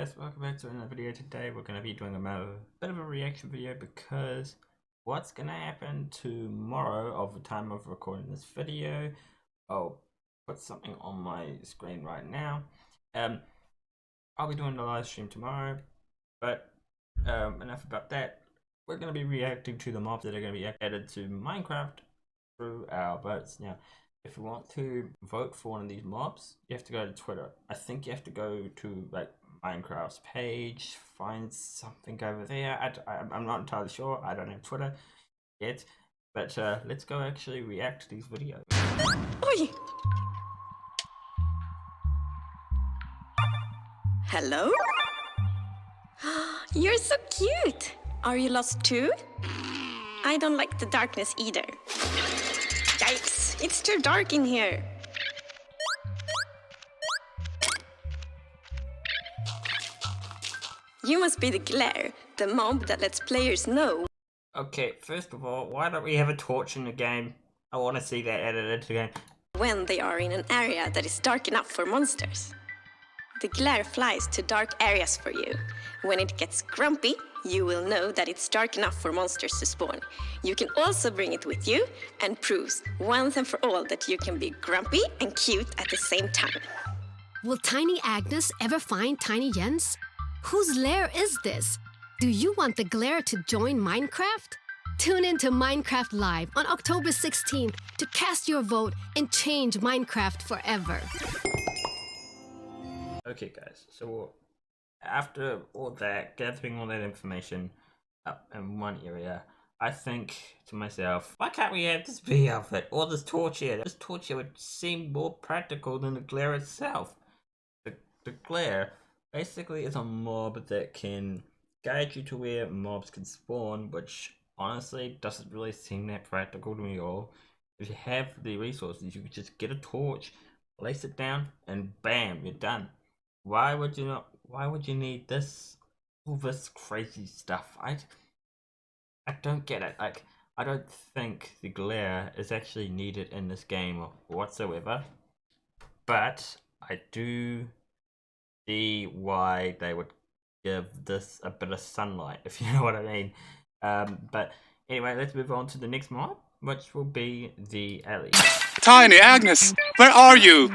guys, welcome back to another video. Today we're going to be doing a bit of a reaction video because what's going to happen tomorrow of the time of recording this video. I'll put something on my screen right now. I'll be doing the live stream tomorrow, but enough about that. We're going to be reacting to the mobs that are going to be added to Minecraft through our votes. Now, if you want to vote for one of these mobs, you have to go to Twitter. I think you have to go to like Minecraft's page, find something over there. I'm not entirely sure. I don't have Twitter yet, but let's go actually react to these videos. Oi. Hello? You're so cute. Are you lost too? I don't like the darkness either. Yikes, it's too dark in here. You must be the Glare, the mob that lets players know. Okay, first of all, why don't we have a torch in the game? I want to see that added into the game. When they are in an area that is dark enough for monsters. The Glare flies to dark areas for you. When it gets grumpy, you will know that it's dark enough for monsters to spawn. You can also bring it with you and proves once and for all that you can be grumpy and cute at the same time. Will Tiny Agnes ever find Tiny Jens? Whose lair is this? Do you want the Glare to join Minecraft? Tune in to Minecraft Live on October 16th to cast your vote and change Minecraft forever. Okay guys, so after all that, gathering all that information up in one area, I think to myself, why can't we have this bee outfit or this torch here? This torch here would seem more practical than the Glare itself. The Glare basically is a mob that can guide you to where mobs can spawn, which honestly doesn't really seem that practical to me at all. If you have the resources, you could just get a torch, place it down, and bam, you're done. Why would you need all this crazy stuff? I don't get it. Like, I don't think the Glare is actually needed in this game whatsoever. But I do see why they would give this a bit of sunlight, if you know what I mean. But anyway, let's move on to the next mob, which will be the Elly. Tiny Agnes, where are you?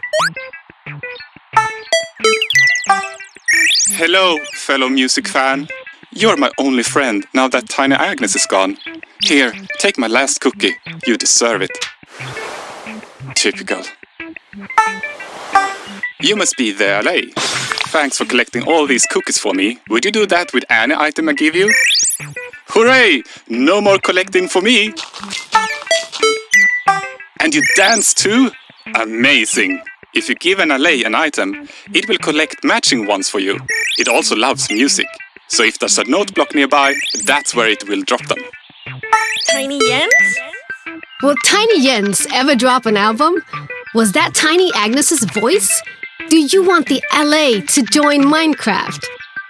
Hello, fellow music fan. You're my only friend now that Tiny Agnes is gone. Here, take my last cookie. You deserve it. Typical. You must be the Elly. Thanks for collecting all these cookies for me. Would you do that with any item I give you? Hooray! No more collecting for me! And you dance too? Amazing! If you give an Elly an item, it will collect matching ones for you. It also loves music, so if there's a note block nearby, that's where it will drop them. Tiny Jens? Will Tiny Jens ever drop an album? Was that Tiny Agnes's voice? Do you want the LA to join Minecraft?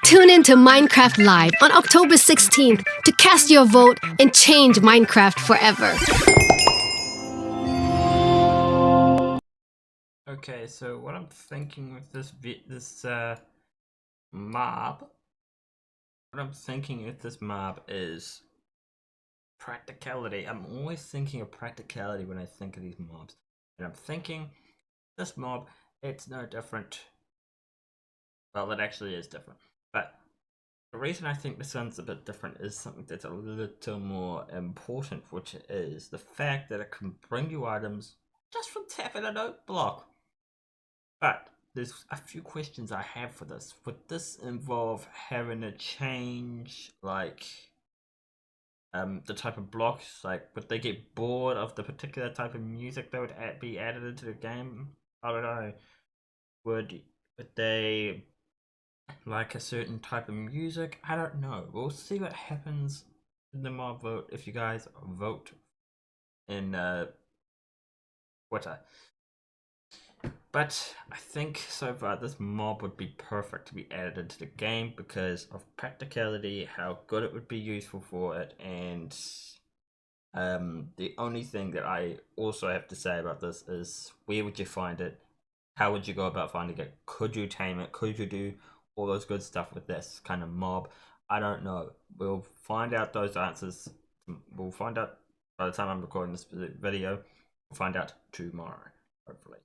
Tune in to Minecraft Live on October 16th to cast your vote and change Minecraft forever. Okay, so what I'm thinking with this mob, is practicality. I'm always thinking of practicality when I think of these mobs, and I'm thinking this mob, it's no different. Well, it actually is different, but the reason I think this one's a bit different is something that's a little more important, which is the fact that it can bring you items just from tapping a note block. But there's a few questions I have for this. Would this involve having to change, like, the type of blocks? Like, would they get bored of the particular type of music that would be added into the game? I don't know. Would they like a certain type of music? I don't know. We'll see what happens in the mob vote if you guys vote in Twitter. But I think so far this mob would be perfect to be added into the game because of practicality, how good it would be useful for it, and the only thing that I also have to say about this is where would you find it? How would you go about finding it? Could you tame it? Could you do all those good stuff with this kind of mob. I don't know. We'll find out those answers. We'll find out by the time I'm recording this video. We'll find out tomorrow, hopefully.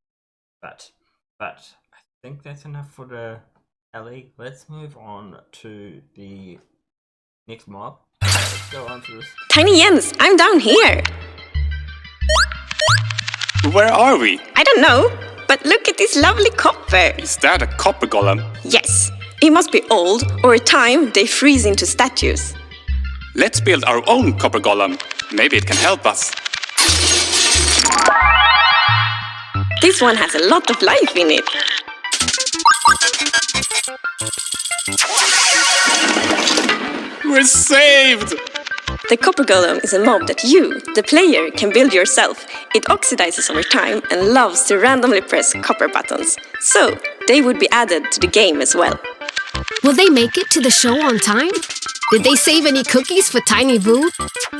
But I think that's enough for the Elly. Let's move on to the next mob. Let's go on to this. Tiny Jens, I'm down here. Where are we? I don't know, but look at this lovely copper. Is that a copper golem? Yes, it must be old, or a time they freeze into statues. Let's build our own copper golem. Maybe it can help us. This one has a lot of life in it. We're saved! The Copper Golem is a mob that you, the player, can build yourself. It oxidizes over time and loves to randomly press copper buttons. So, they would be added to the game as well. Will they make it to the show on time? Did they save any cookies for Tiny Boo?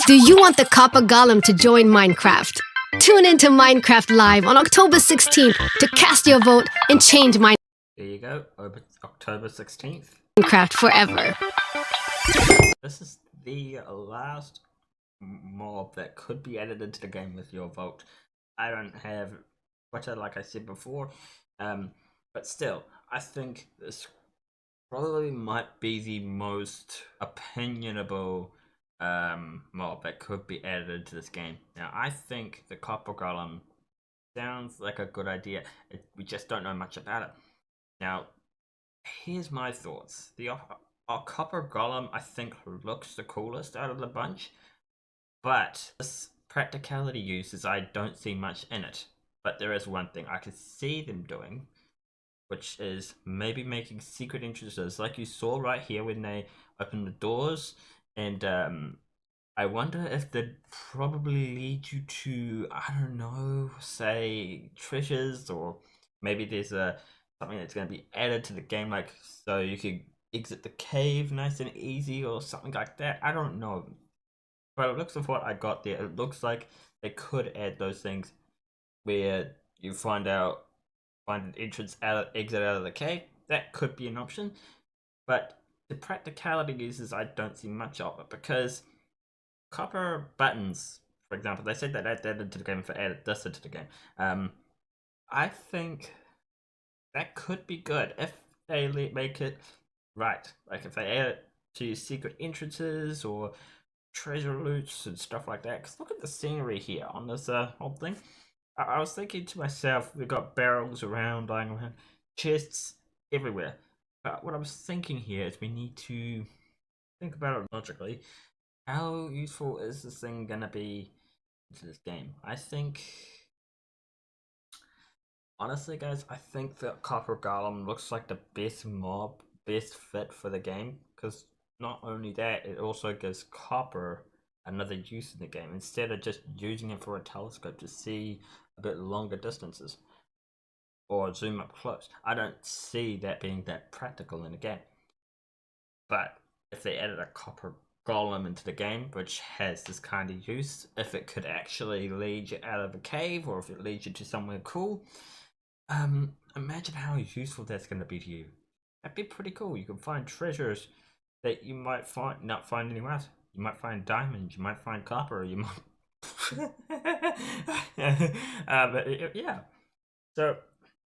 Do you want the Copper Golem to join Minecraft? Tune in to Minecraft Live on October 16th to cast your vote and change There you go, October 16th. Minecraft forever. This is the last mob that could be added into the game with your vote. I don't have Twitter like I said before, but still, I think this probably might be the most opinionable mob that could be added into this game. Now, I think the Copper Golem sounds like a good idea. We just don't know much about it. Now, here's my thoughts. Our Copper Golem, I think, looks the coolest out of the bunch, but this practicality uses, I don't see much in it. But there is one thing I could see them doing, which is maybe making secret entrances, like you saw right here when they open the doors. And I wonder if they'd probably lead you to, I don't know, say treasures, or maybe there's something that's going to be added to the game, like so you could exit the cave nice and easy or something like that. I don't know. But it looks of what I got there, it looks like they could add those things where you find an entrance exit out of the cave. That could be an option. But the practicality uses, I don't see much of it, because copper buttons, for example, they said that added into the game for added this into the game. I think that could be good if they make it right. Like if they add it to secret entrances or treasure loots and stuff like that. Because look at the scenery here on this whole thing. I was thinking to myself, we've got barrels around, lying around, chests everywhere. But what I was thinking here is we need to think about it logically. How useful is this thing gonna be into this game? I think, honestly guys, I think that Copper Golem looks like the best mob, best fit for the game, because not only that, it also gives copper another use in the game, instead of just using it for a telescope to see a bit longer distances or zoom up close. I don't see that being that practical in the game. But if they added a Copper Golem into the game, which has this kind of use, if it could actually lead you out of a cave, or if it leads you to somewhere cool, imagine how useful that's going to be to you. That'd be pretty cool. You can find treasures that you might not find anywhere else. You might find diamonds, you might find copper, you might but yeah. So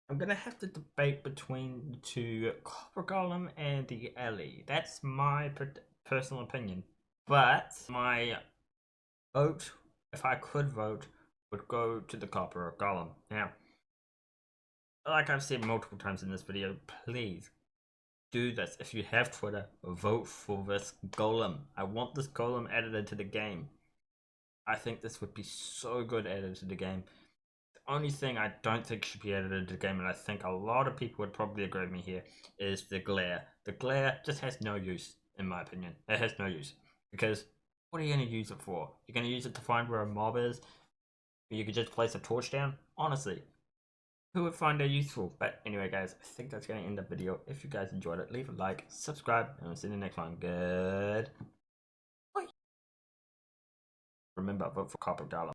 I'm gonna have to debate between the two, Copper Golem and the Elly. That's my personal opinion. But my vote, if I could vote, would go to the Copper Golem. Now, like I've said multiple times in this video, please do this. If you have Twitter, vote for this golem. I want this golem added into the game. I think this would be so good added to the game. The only thing I don't think should be added into the game, and I think a lot of people would probably agree with me here, is the glare. The glare just has no use, in my opinion. It has no use. Because what are you going to use it for? You're going to use it to find where a mob is? You could just place a torch down? Honestly, who would find that useful? But anyway guys, I think that's going to end the video. If you guys enjoyed it, leave a like, subscribe, and we'll see you in the next one. Good. Bye. Remember, vote for Copper Golem.